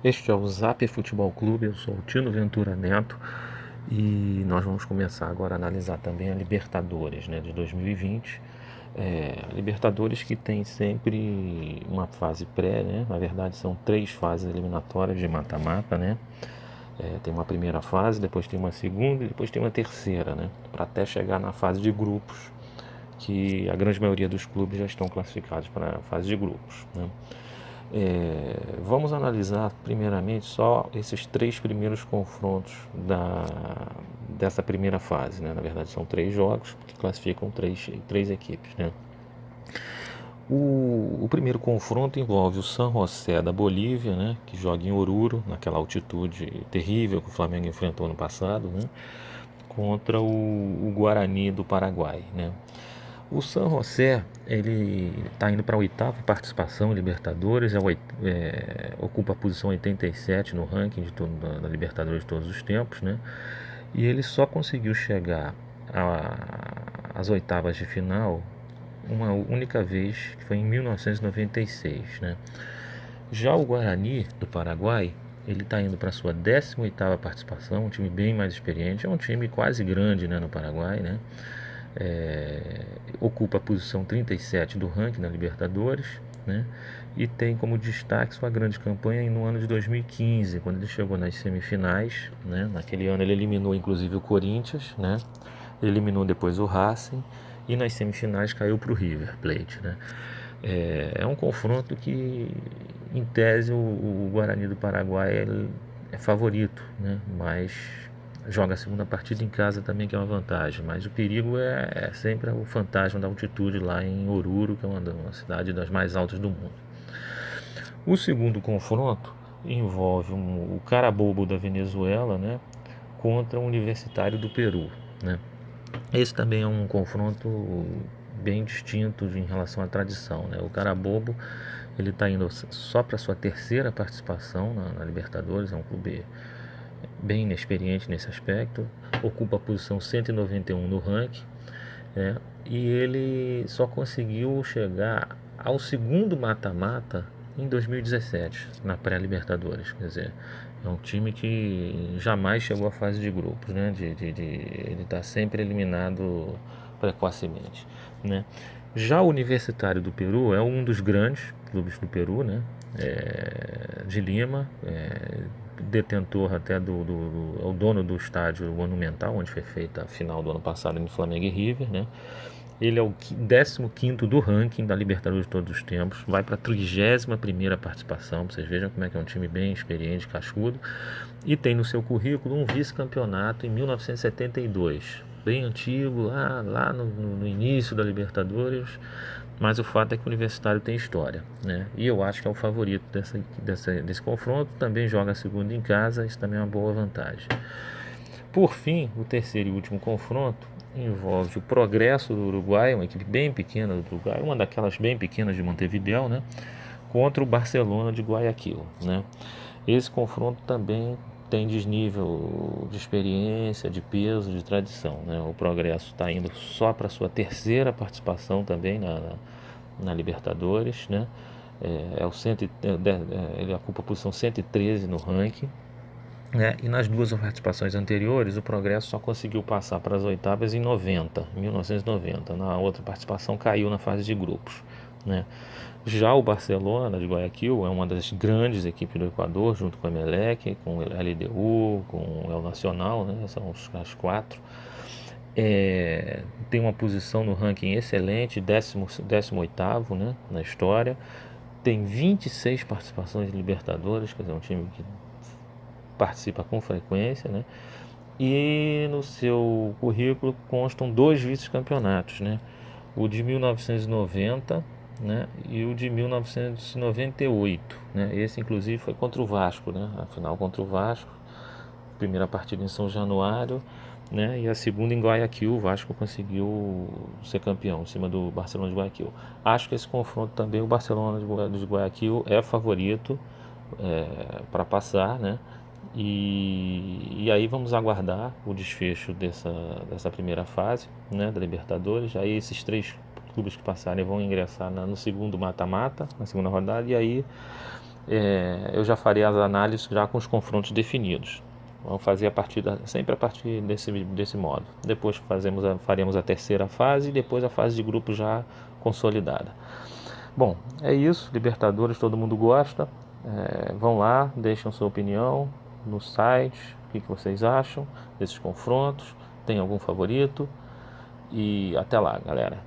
Este é o Zap Futebol Clube, eu sou o Tino Ventura Neto e nós vamos começar agora a analisar também a Libertadores, né, de 2020. Libertadores que tem sempre uma fase pré, né? Na verdade são três fases eliminatórias de mata-mata, né? Tem uma primeira fase, depois tem uma segunda e depois tem uma terceira, né? Para até chegar na fase de grupos, que a grande maioria dos clubes já estão classificados para a fase de grupos, né? Vamos analisar primeiramente só esses três primeiros confrontos dessa primeira fase, né? Na verdade são três jogos que classificam três equipes, né? O primeiro confronto envolve o San José da Bolívia, né? Que joga em Oruro, naquela altitude terrível que o Flamengo enfrentou no passado, né? Contra o Guarani do Paraguai, né? O San José, ele está indo para a oitava participação em Libertadores, ocupa a posição 87 no ranking da Libertadores de todos os tempos, né? E ele só conseguiu chegar às oitavas de final uma única vez, que foi em 1996, né? Já o Guarani do Paraguai, ele está indo para a sua 18ª participação, um time bem mais experiente, é um time quase grande, né, no Paraguai, né? Ocupa a posição 37 do ranking na Libertadores, né? E tem como destaque sua grande campanha no ano de 2015, quando ele chegou nas semifinais, né? Naquele ano ele eliminou inclusive o Corinthians, né? Eliminou depois o Racing e nas semifinais caiu para o River Plate, né? É um confronto que, em tese, o Guarani do Paraguai é favorito, né? Mas joga a segunda partida em casa também, que é uma vantagem. Mas o perigo é sempre o fantasma da altitude lá em Oruro, que é uma cidade das mais altas do mundo. O segundo confronto envolve o Carabobo da Venezuela, né, contra o Universitário do Peru, né? Esse também é um confronto bem distinto em relação à tradição, né? O Carabobo, ele está indo só para sua terceira participação na Libertadores, é um clube bem inexperiente nesse aspecto, ocupa a posição 191 no ranking, né? E ele só conseguiu chegar ao segundo mata-mata em 2017, na pré-Libertadores. Quer dizer, é um time que jamais chegou à fase de grupos, né? Ele está sempre eliminado precocemente, né? Já o Universitário do Peru é um dos grandes clubes do Peru, né? De Lima, detentor até é o dono do estádio Monumental, onde foi feita a final do ano passado entre Flamengo e River, né? Ele é o 15º do ranking da Libertadores de todos os tempos, vai para a 31ª participação, pra vocês vejam como é que é um time bem experiente, cascudo, e tem no seu currículo um vice-campeonato em 1972, bem antigo, lá no início da Libertadores, mas o fato é que o Universitário tem história, né? E eu acho que é o favorito desse confronto, também joga a segunda em casa, isso também é uma boa vantagem. Por fim, o terceiro e último confronto envolve o Progresso do Uruguai, uma equipe bem pequena do Uruguai, uma daquelas bem pequenas de Montevideo, né, contra o Barcelona de Guayaquil, né? Esse confronto também tem desnível de experiência, de peso, de tradição, né? O Progresso está indo só para sua terceira participação também na Libertadores, né? Ele ocupa a posição 113 no ranking, né? E nas duas participações anteriores, o Progresso só conseguiu passar para as oitavas em 1990. Na outra participação caiu na fase de grupos, né? Já o Barcelona de Guayaquil é uma das grandes equipes do Equador, junto com o Emelec, com o LDU, com o El Nacional, né? São as quatro. Tem uma posição no ranking excelente, 18º, né, na história. Tem 26 participações em Libertadores, quer dizer, um time que participa com frequência, né? E no seu currículo constam dois vice-campeonatos, né? O de 1990, né? E o de 1998, né? Esse inclusive foi contra o Vasco, né? A final contra o Vasco, primeira partida em São Januário, né? E a segunda em Guayaquil, o Vasco conseguiu ser campeão em cima do Barcelona de Guayaquil. Acho que esse confronto também, o Barcelona de Guayaquil é favorito para passar, né? E aí vamos aguardar o desfecho dessa primeira fase, né, da Libertadores. Aí esses três clubes que passarem vão ingressar no segundo mata-mata, na segunda rodada, e aí eu já farei as análises já com os confrontos definidos. Vamos fazer sempre a partir desse modo. Depois faremos a terceira fase e depois a fase de grupo já consolidada. Bom, é isso. Libertadores, todo mundo gosta. Vão lá, deixem sua opinião no site. O que vocês acham desses confrontos? Tem algum favorito? E até lá, galera.